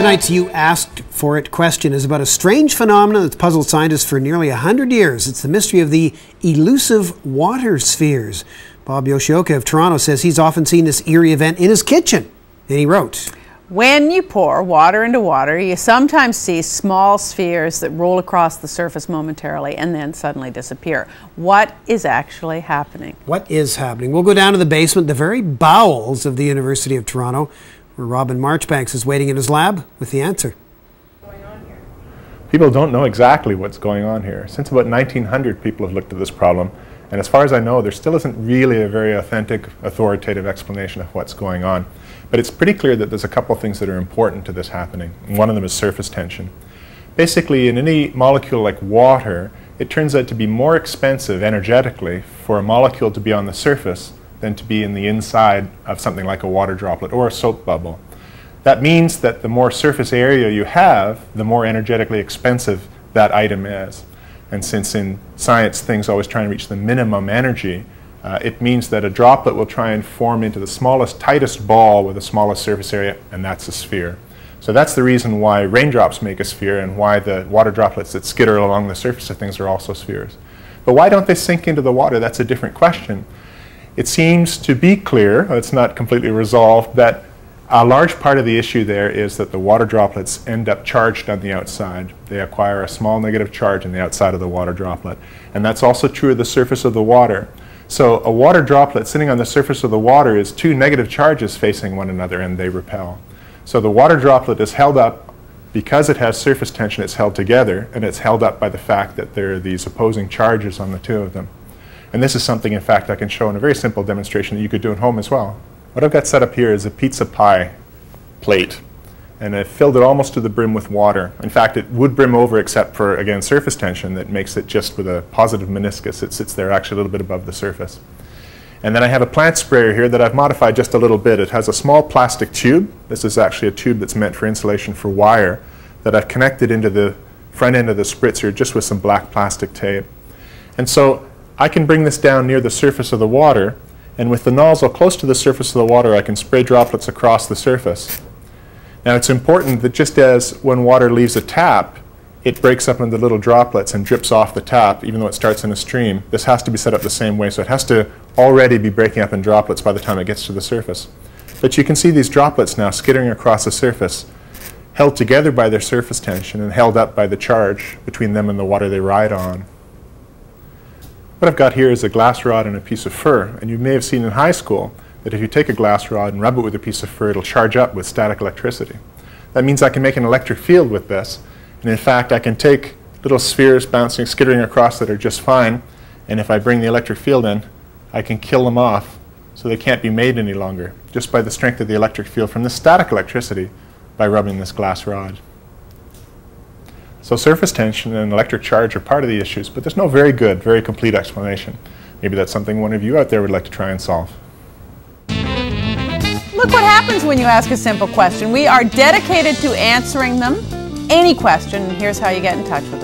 Tonight's You Asked For It question is about a strange phenomenon that's puzzled scientists for nearly 100 years. It's the mystery of the elusive water spheres. Bob Yoshioka of Toronto says he's often seen this eerie event in his kitchen. And he wrote, "When you pour water into water, you sometimes see small spheres that roll across the surface momentarily and then suddenly disappear. What is actually happening?" What is happening? We'll go down to the basement, the very bowels of the University of Toronto, where Robin Marchbanks is waiting in his lab with the answer. People don't know exactly what's going on here. Since about 1900, people have looked at this problem, and as far as I know, there still isn't really a very authentic, authoritative explanation of what's going on. But it's pretty clear that there's a couple of things that are important to this happening. And one of them is surface tension. Basically, in any molecule like water, it turns out to be more expensive energetically for a molecule to be on the surface than to be in the inside of something like a water droplet or a soap bubble. That means that the more surface area you have, the more energetically expensive that item is. And since in science things always try and reach the minimum energy, it means that a droplet will try and form into the smallest, tightest ball with the smallest surface area, and that's a sphere. So that's the reason why raindrops make a sphere and why the water droplets that skitter along the surface of things are also spheres. But why don't they sink into the water? That's a different question. It seems to be clear, it's not completely resolved, that a large part of the issue there is that the water droplets end up charged on the outside. They acquire a small negative charge on the outside of the water droplet. And that's also true of the surface of the water. So a water droplet sitting on the surface of the water is two negative charges facing one another, and they repel. So the water droplet is held up because it has surface tension. It's held together, and it's held up by the fact that there are these opposing charges on the two of them. And this is something, in fact, I can show in a very simple demonstration that you could do at home as well. What I've got set up here is a pizza pie plate, and I've filled it almost to the brim with water. In fact, it would brim over except for, again, surface tension that makes it just with a positive meniscus. It sits there actually a little bit above the surface. And then I have a plant sprayer here that I've modified just a little bit. It has a small plastic tube. This is actually a tube that's meant for insulation for wire that I've connected into the front end of the spritzer just with some black plastic tape. And so I can bring this down near the surface of the water, and with the nozzle close to the surface of the water, I can spray droplets across the surface. Now it's important that just as when water leaves a tap, it breaks up into little droplets and drips off the tap, even though it starts in a stream, this has to be set up the same way. So it has to already be breaking up in droplets by the time it gets to the surface. But you can see these droplets now skittering across the surface, held together by their surface tension and held up by the charge between them and the water they ride on. What I've got here is a glass rod and a piece of fur, and you may have seen in high school that if you take a glass rod and rub it with a piece of fur, it'll charge up with static electricity. That means I can make an electric field with this, and in fact I can take little spheres bouncing, skittering across that are just fine, and if I bring the electric field in, I can kill them off so they can't be made any longer, just by the strength of the electric field from the static electricity by rubbing this glass rod. So surface tension and electric charge are part of the issues, but there's no very good, very complete explanation. Maybe that's something one of you out there would like to try and solve. Look what happens when you ask a simple question. We are dedicated to answering them. Any question, here's how you get in touch with us.